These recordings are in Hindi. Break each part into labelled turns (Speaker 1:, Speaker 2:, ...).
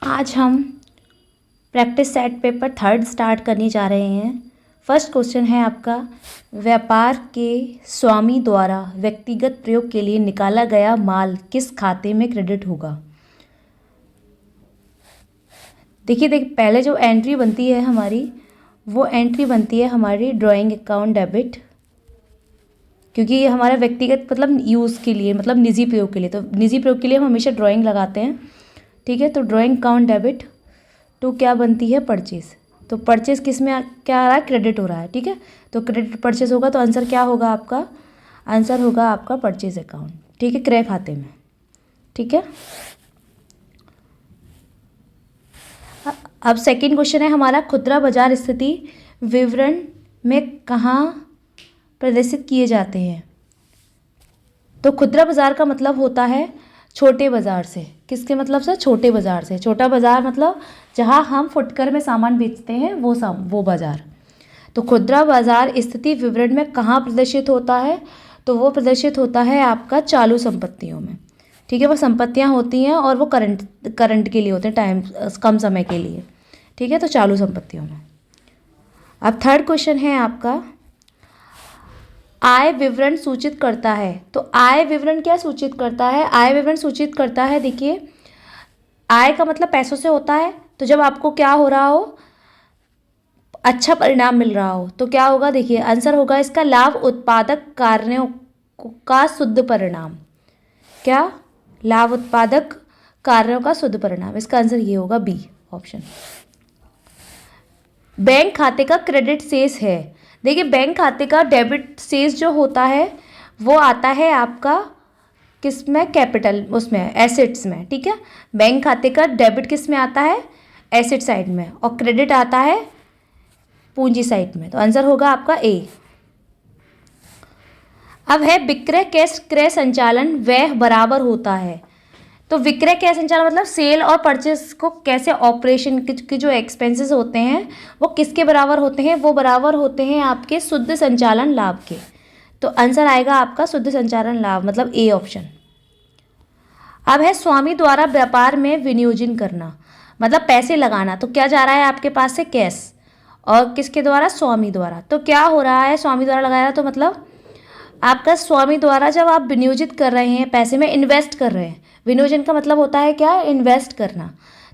Speaker 1: आज हम practice set paper third start करने जा रहे हैं। फर्स्ट क्वेश्चन है आपका, व्यापार के स्वामी द्वारा व्यक्तिगत प्रयोग के लिए निकाला गया माल किस खाते में क्रेडिट होगा। देखिए पहले जो एंट्री बनती है हमारी, वो एंट्री बनती है हमारी ड्राइंग अकाउंट डेबिट, क्योंकि ये हमारा व्यक्तिगत मतलब यूज़ के लिए, मतलब निजी प्रयोग के लिए। तो निजी प्रयोग के लिए हम हमेशा ड्राइंग लगाते हैं, ठीक है। तो ड्राइंग अकाउंट डेबिट टू क्या बनती है, परचेज। तो परचेज किस में क्या आ रहा है, क्रेडिट हो रहा है, ठीक है। तो क्रेडिट परचेज होगा, तो आंसर क्या होगा आपका, आंसर होगा आपका परचेज अकाउंट, ठीक है, क्रय खाते में, ठीक है। अब सेकंड क्वेश्चन है हमारा, खुदरा बाजार स्थिति विवरण में कहाँ प्रदर्शित किए जाते हैं। तो खुदरा बाजार का मतलब होता है छोटे बाजार से। किसके मतलब से, छोटे बाजार से। छोटा बाजार मतलब जहाँ हम फुटकर में सामान बेचते हैं, वो बाजार। तो खुदरा बाजार स्थिति विवरण में कहाँ प्रदर्शित होता है, तो वो प्रदर्शित होता है आपका चालू संपत्तियों में, ठीक है। वो संपत्तियाँ होती हैं और वो करंट के लिए होते हैं, टाइम कम समय के लिए, ठीक है। तो चालू संपत्तियों में। अब थर्ड क्वेश्चन है आपका, आय विवरण सूचित करता है। तो आय विवरण क्या सूचित करता है, आय विवरण सूचित करता है, देखिए आय का मतलब पैसों से होता है। तो जब आपको क्या हो रहा हो, अच्छा परिणाम मिल रहा हो, तो क्या होगा, देखिए आंसर होगा इसका लाभ उत्पादक कार्यों का शुद्ध परिणाम। क्या, लाभ उत्पादक कार्यों का शुद्ध परिणाम। इसका आंसर ये होगा बी ऑप्शन। बैंक खाते का क्रेडिट शेष है। देखिए बैंक खाते का डेबिट शेष जो होता है वो आता है आपका किस में, कैपिटल उसमें, एसेट्स में, ठीक है। बैंक खाते का डेबिट किस में आता है, एसेट साइड में, और क्रेडिट आता है पूंजी साइड में। तो आंसर होगा आपका ए। अब है विक्रय कैश क्रय संचालन व्यय बराबर होता है। तो विक्रय क्रय संचालन मतलब सेल और परचेस को कैसे ऑपरेशन के जो एक्सपेंसेस होते हैं वो किसके बराबर होते हैं, वो बराबर होते हैं आपके शुद्ध संचालन लाभ के। तो आंसर आएगा आपका शुद्ध संचालन लाभ, मतलब ए ऑप्शन। अब है स्वामी द्वारा व्यापार में विनियोजन करना, मतलब पैसे लगाना। तो क्या जा रहा है आपके पास से, कैश, और किसके द्वारा, स्वामी द्वारा। तो क्या हो रहा है, स्वामी द्वारा लगाया, तो मतलब आपका स्वामी द्वारा जब आप विनियोजित कर रहे हैं, पैसे में इन्वेस्ट कर रहे हैं। विनियोजन का मतलब होता है क्या, इन्वेस्ट करना।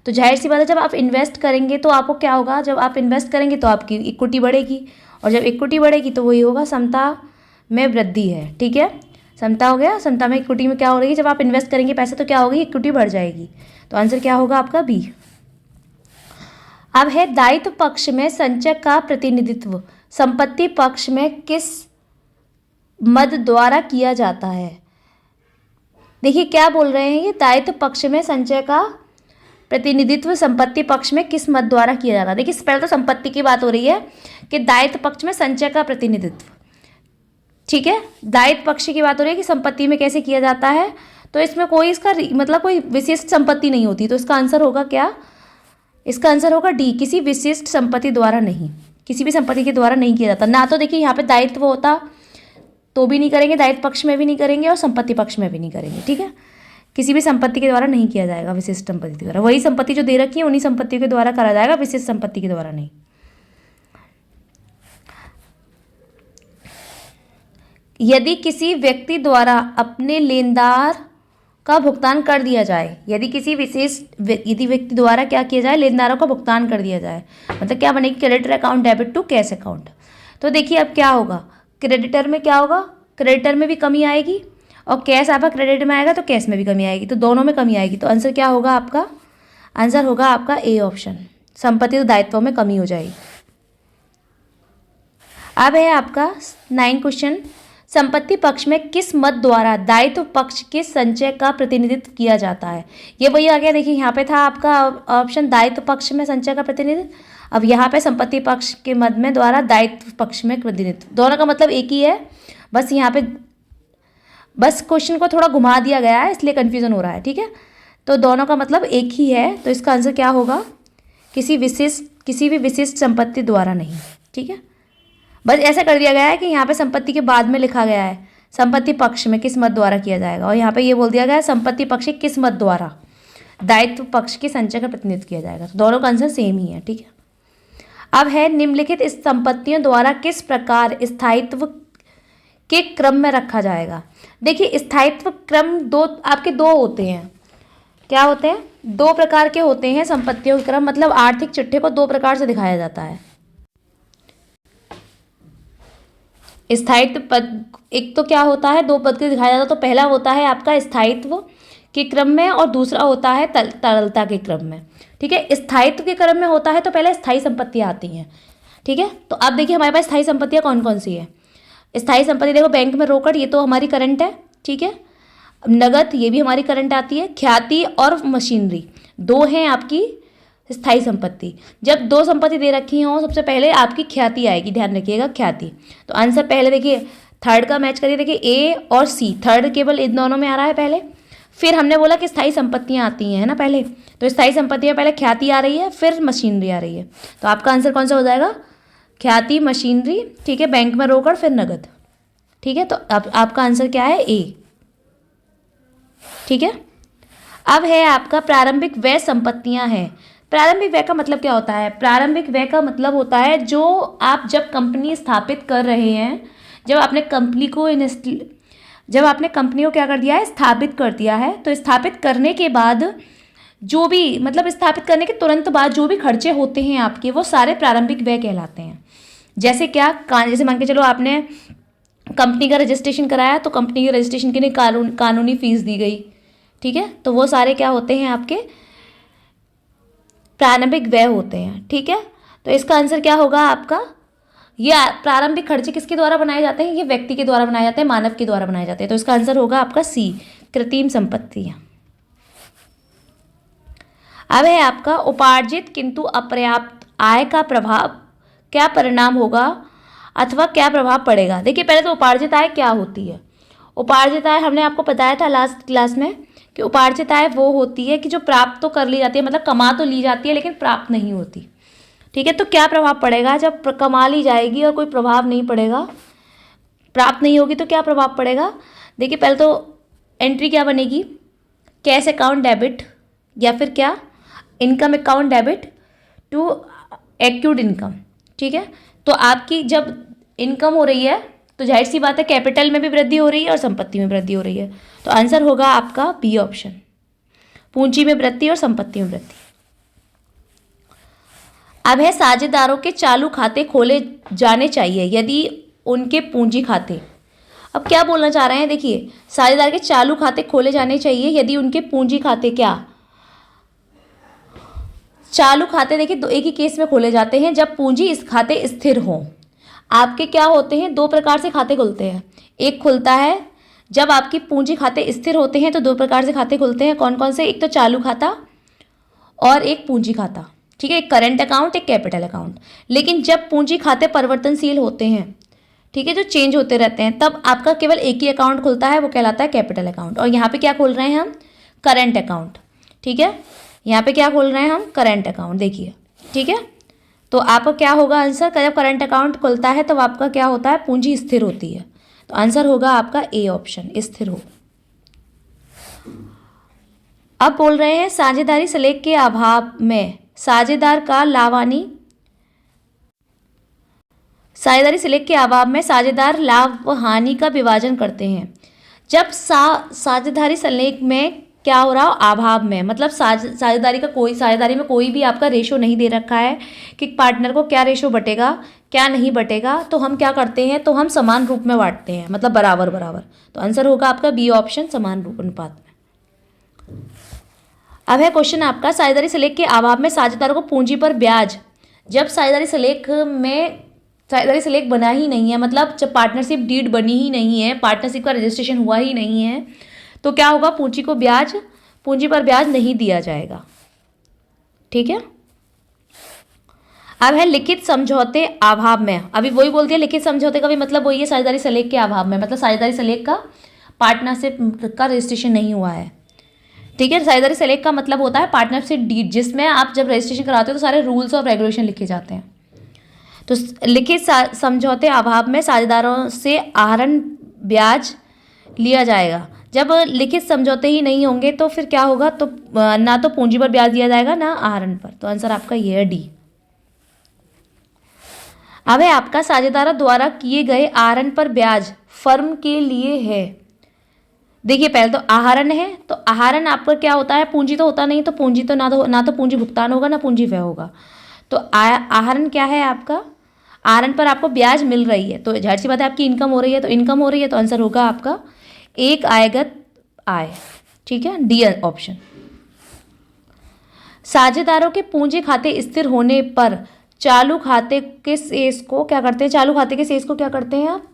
Speaker 1: तो जाहिर सी बात है जब आप इन्वेस्ट करेंगे तो आपको क्या होगा, जब आप इन्वेस्ट करेंगे तो आपकी इक्विटी बढ़ेगी, और जब इक्विटी बढ़ेगी तो वही होगा समता में वृद्धि है, ठीक है। समता हो गया, समता में इक्विटी में क्या हो रही है, जब आप इन्वेस्ट करेंगे पैसे तो क्या होगी, इक्विटी बढ़ जाएगी। तो आंसर क्या होगा आपका बी। अब है दायित्व पक्ष में संचय का प्रतिनिधित्व संपत्ति पक्ष में किस मद द्वारा किया जाता है। देखिए क्या बोल रहे हैं, ये दायित्व पक्ष में संचय का प्रतिनिधित्व संपत्ति पक्ष में किस मद द्वारा किया जाता है। देखिए पहले तो संपत्ति की बात हो रही है कि दायित्व पक्ष में संचय का प्रतिनिधित्व, ठीक है। दायित्व पक्ष की बात हो रही है कि संपत्ति में कैसे किया जाता है। तो इसमें कोई इसका मतलब कोई विशिष्ट संपत्ति नहीं होती। तो इसका आंसर होगा क्या, इसका आंसर होगा डी, किसी विशिष्ट संपत्ति द्वारा नहीं, किसी भी संपत्ति के द्वारा नहीं किया जाता ना। तो देखिए यहाँ पे दायित्व होता तो भी नहीं करेंगे, दायित्व पक्ष में भी नहीं करेंगे और संपत्ति पक्ष में भी नहीं करेंगे, ठीक है। किसी भी संपत्ति के द्वारा नहीं किया जाएगा, विशिष्ट संपत्ति के द्वारा। वही संपत्ति जो दे रखी है उन्हीं संपत्तियों के द्वारा करा जाएगा, विशिष्ट संपत्ति के द्वारा नहीं। यदि किसी व्यक्ति द्वारा अपने लेनदार का भुगतान कर दिया जाए, यदि व्यक्ति द्वारा क्या किया जाए, लेनदारों का भुगतान कर दिया जाए, मतलब क्या बनेगी, creditor account debit to cash account. तो देखिए अब क्या होगा, क्रेडिटर में क्या होगा, क्रेडिटर में भी कमी आएगी, और कैश आपका क्रेडिट में आएगा तो कैश में भी कमी आएगी, तो दोनों में कमी आएगी। तो आंसर क्या होगा आपका, आंसर होगा आपका ए ऑप्शन, संपत्ति तो दायित्वों में कमी हो जाएगी। अब है आपका 9 क्वेश्चन, संपत्ति पक्ष में किस मद द्वारा दायित्व पक्ष के संचय का प्रतिनिधित्व किया जाता है। ये वही आ गया, देखिए यहाँ पे था आपका ऑप्शन दायित्व पक्ष में संचय का प्रतिनिधित्व, अब यहाँ पे संपत्ति पक्ष के मद में द्वारा दायित्व पक्ष में प्रतिनिधित्व, दोनों का मतलब एक ही है। बस यहाँ पे बस क्वेश्चन को थोड़ा घुमा दिया गया है इसलिए कन्फ्यूजन हो रहा है, ठीक है। तो दोनों का मतलब एक ही है। तो इसका आंसर क्या होगा, किसी भी विशिष्ट संपत्ति द्वारा नहीं, ठीक है। बस ऐसा कर दिया गया है कि यहाँ पे संपत्ति के बाद में लिखा गया है संपत्ति पक्ष में किस मद द्वारा किया जाएगा, और यहाँ पे ये बोल दिया गया है संपत्ति पक्ष किस मद द्वारा, दायित्व पक्ष के संचय का प्रतिनिधित्व किया जाएगा। तो दोनों का आंसर सेम ही है, ठीक है। अब है निम्नलिखित इस संपत्तियों द्वारा किस प्रकार स्थायित्व के क्रम में रखा जाएगा। देखिए स्थायित्व क्रम आपके दो होते हैं। क्या होते हैं? दो प्रकार के होते हैं संपत्तियों के क्रम, मतलब आर्थिक चिट्ठे को दो प्रकार से दिखाया जाता है। स्थायित्व पद एक तो क्या होता है, दो पद के दिखाया जाता है। तो पहला होता है आपका स्थायित्व के क्रम में और दूसरा होता है तरलता के क्रम में, ठीक है। स्थायित्व के क्रम में होता है तो पहले स्थायी संपत्तियां आती हैं, ठीक है। तो अब देखिए हमारे पास स्थायी संपत्तियां कौन कौन सी है। स्थायी संपत्ति देखो, बैंक में रोकड़, ये तो हमारी करंट है, ठीक है। नगद, ये भी हमारी करंट आती है। ख्याति और मशीनरी, दो हैं आपकी स्थायी संपत्ति। जब दो संपत्ति दे रखी हो, सबसे पहले आपकी ख्याति आएगी, ध्यान रखिएगा ख्याति। तो आंसर पहले देखिए थर्ड का मैच करिए, देखिए ए और सी, थर्ड केवल इन दोनों में आ रहा है पहले। फिर हमने बोला कि स्थायी संपत्तियां आती हैं, है ना, पहले। तो स्थायी संपत्तियां पहले ख्याति आ रही है, फिर मशीनरी आ रही है। तो आपका आंसर कौन सा हो जाएगा? ख्याति, मशीनरी, ठीक है, बैंक में रोकड़, फिर नगद, ठीक है। तो अब आपका आंसर क्या है? ए, ठीक है। अब है आपका प्रारंभिक व्यय संपत्तियां हैं। प्रारंभिक व्यय का मतलब क्या होता है? प्रारंभिक व्यय का मतलब होता है जो आप जब कंपनी स्थापित कर रहे हैं, जब आपने कंपनी को क्या कर दिया है? स्थापित कर दिया है। तो स्थापित करने के बाद जो भी, मतलब स्थापित करने के तुरंत बाद जो भी खर्चे होते हैं आपके, वो सारे प्रारंभिक व्यय कहलाते हैं। जैसे क्या? जैसे मान के चलो आपने कंपनी का रजिस्ट्रेशन कराया, तो कंपनी के रजिस्ट्रेशन के लिए कानूनी फीस दी गई, ठीक है। तो वो सारे क्या होते हैं? आपके प्रारंभिक व्यय होते हैं, ठीक है। तो इसका आंसर क्या होगा आपका? ये प्रारंभिक खर्चे किसके द्वारा बनाए जाते हैं? ये व्यक्ति के द्वारा बनाए जाते हैं, मानव के द्वारा बनाए जाते हैं। तो इसका आंसर होगा आपका सी, कृत्रिम संपत्तियां। अब है आपका उपार्जित किंतु अपर्याप्त आय का प्रभाव, क्या परिणाम होगा अथवा क्या प्रभाव पड़ेगा। देखिए पहले तो उपार्जित आय क्या होती है। उपार्जित आय हमने आपको बताया था लास्ट क्लास में कि उपार्जित आय वो होती है कि जो प्राप्त तो कर ली जाती है, मतलब कमा तो ली जाती है लेकिन प्राप्त नहीं होती, ठीक है। तो क्या प्रभाव पड़ेगा? जब कमा ली जाएगी और कोई प्रभाव नहीं पड़ेगा, प्राप्त नहीं होगी, तो क्या प्रभाव पड़ेगा? देखिए पहले तो एंट्री क्या बनेगी? कैश अकाउंट डेबिट, या फिर क्या? Income account debit to accrued income, ठीक है। तो आपकी जब इनकम हो रही है तो जाहिर सी बात है कैपिटल में भी वृद्धि हो रही है और संपत्ति में वृद्धि हो रही है। तो आंसर होगा आपका बी ऑप्शन, पूंजी में वृद्धि और संपत्ति में वृद्धि। अब है साझेदारों के चालू खाते खोले जाने चाहिए यदि उनके पूंजी खाते। अब क्या बोलना चाह रहे हैं? देखिए साझेदार के चालू खाते खोले जाने चाहिए यदि उनके पूंजी खाते, क्या चालू खाते, देखिए एक ही केस में खोले जाते हैं जब पूंजी इस खाते स्थिर हो। आपके क्या होते हैं? दो प्रकार से खाते खुलते हैं। एक खुलता है जब आपकी पूंजी खाते स्थिर होते हैं, तो दो प्रकार से खाते खुलते हैं। कौन कौन से? एक तो चालू खाता और एक पूंजी खाता, ठीक है। एक करंट अकाउंट, एक कैपिटल अकाउंट। लेकिन जब पूंजी खाते परिवर्तनशील होते हैं, ठीक है, जो चेंज होते रहते हैं, तब आपका केवल एक ही अकाउंट खुलता है, वो कहलाता है कैपिटल अकाउंट। और यहाँ पे क्या खोल रहे हैं हम? करंट अकाउंट, ठीक है। यहाँ पे क्या खोल रहे हैं हम? करंट अकाउंट, देखिए, ठीक है। तो आपका क्या होगा आंसर? जब करंट अकाउंट खुलता है तब आपका क्या होता है? पूंजी स्थिर होती है। तो आंसर होगा आपका ए ऑप्शन, स्थिर हो। अब बोल रहे हैं साझेदारी सलेख के अभाव में साझेदार का लाभानी, साझेदारी सलेख के अभाव में साझेदार लाभ व हानि का विभाजन करते हैं। जब साझेदारी सलेख में क्या हो रहा हो? अभाव में, मतलब साझेदारी में कोई भी आपका रेशो नहीं दे रखा है कि पार्टनर को क्या रेशो बटेगा, क्या नहीं बटेगा। तो हम क्या करते हैं? तो हम समान रूप में बांटते हैं, मतलब बराबर बराबर। तो आंसर होगा आपका बी ऑप्शन, समान रूप अनुपात में। अब है क्वेश्चन आपका साझेदारी सलेख के अभाव में साझेदारों को पूंजी पर ब्याज। जब साझेदारी सलेख बना ही नहीं है, मतलब जब पार्टनरशिप डीड बनी ही नहीं है, पार्टनरशिप का रजिस्ट्रेशन हुआ ही नहीं है, तो क्या होगा? पूंजी पर ब्याज नहीं दिया जाएगा, ठीक है। अब है लिखित समझौते अभाव में, अभी वही बोल दिया, लिखित समझौते का भी मतलब वही है साझेदारी सलेख के अभाव में, मतलब साझेदारी सलेख का पार्टनरशिप का रजिस्ट्रेशन नहीं हुआ है, ठीक है। साझेदारी सलेख का मतलब होता है पार्टनरशिप डीड, जिसमें आप जब रजिस्ट्रेशन कराते हो तो सारे रूल्स और रेगुलेशन लिखे जाते हैं। तो लिखित समझौते अभाव में साझेदारों से आहरण ब्याज लिया जाएगा। जब लिखित समझौते ही नहीं होंगे तो फिर क्या होगा, तो ना तो पूंजी पर ब्याज दिया जाएगा ना आहरण पर। तो आंसर आपका ये है डी। अब है आपका साझेदारों द्वारा किए गए आहरण पर ब्याज फर्म के लिए है। देखिए पहले तो आहरण है, तो आहरण आपका क्या होता है, पूंजी तो होता नहीं, तो पूंजी तो ना तो पूंजी भुगतान होगा ना पूंजी व्यय होगा। तो आहरण क्या है आपका, आहरण पर आपको ब्याज मिल रही है, तो जाहिर सी बात है आपकी इनकम हो रही है, तो इनकम हो रही है तो आंसर होगा आपका एक आयगत आय। ठीक है, डी ऑप्शन। साझेदारों के पूंजी खाते स्थिर होने पर चालू खाते के शेष को क्या करते हैं, चालू खाते के शेष को क्या करते हैं आप,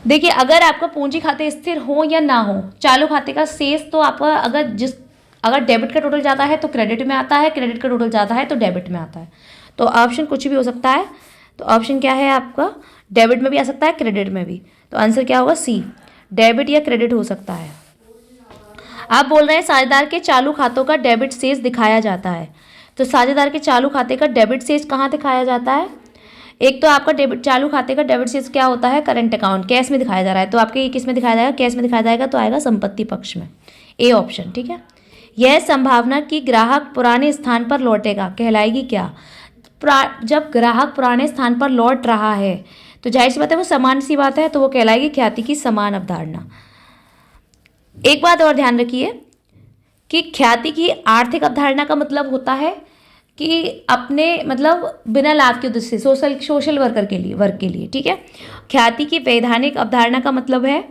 Speaker 1: देखिए अगर आपका पूंजी खाते स्थिर हो या ना हो, चालू खाते का शेष तो आपका अगर डेबिट का टोटल जाता है तो क्रेडिट में आता है, क्रेडिट का टोटल जाता है तो डेबिट में आता है। तो ऑप्शन कुछ भी हो सकता है। तो ऑप्शन क्या है आपका, डेबिट में भी आ सकता है, क्रेडिट में भी। तो आंसर क्या होगा, सी, डेबिट या क्रेडिट हो सकता है। आप बोल रहे हैं साझेदार के चालू खातों का डेबिट शेष दिखाया जाता है, तो साझेदार के चालू खाते का डेबिट शेष कहाँ दिखाया जाता है, एक तो आपका डेबिट चालू खाते का डेबिट शेष क्या होता है, करंट अकाउंट, कैश में दिखाया जा रहा है, तो आपके किस में दिखाया जाएगा, कैश में दिखाया जाएगा, तो आएगा संपत्ति पक्ष में, ए ऑप्शन। ठीक है, यह संभावना कि ग्राहक पुराने स्थान पर लौटेगा कहलाएगी क्या, जब ग्राहक पुराने स्थान पर लौट रहा है तो जाहिर सी बात है वो समान सी बात है, तो वो कहलाएगी ख्याति की समान अवधारणा। एक बात और ध्यान रखिए कि ख्याति की आर्थिक अवधारणा का मतलब होता है कि अपने मतलब बिना लाभ के उद्देश्य से सोशल वर्क के लिए। ठीक है, ख्याति की वैधानिक अवधारणा का मतलब है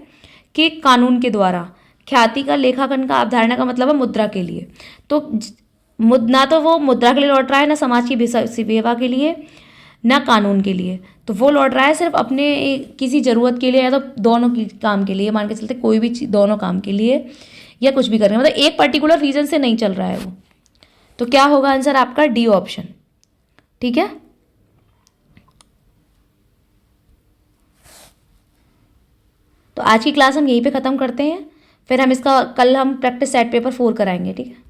Speaker 1: कि कानून के द्वारा, ख्याति का लेखांकन का अवधारणा का मतलब है मुद्रा के लिए। तो ना तो वो मुद्रा के लिए लौट रहा है, ना समाज की सेवा के लिए, ना कानून के लिए, तो वो लौट रहा है सिर्फ अपने किसी ज़रूरत के लिए या तो दोनों की काम के लिए, मान के चलते कोई भी दोनों काम के लिए या कुछ भी करने, मतलब एक पर्टिकुलर रीज़न से नहीं चल रहा है वो। तो क्या होगा आंसर आपका, डी ऑप्शन। ठीक है, तो आज की क्लास हम यहीं पे ख़त्म करते हैं, फिर हम इसका कल हम प्रैक्टिस सेट पेपर 4 कराएंगे। ठीक है।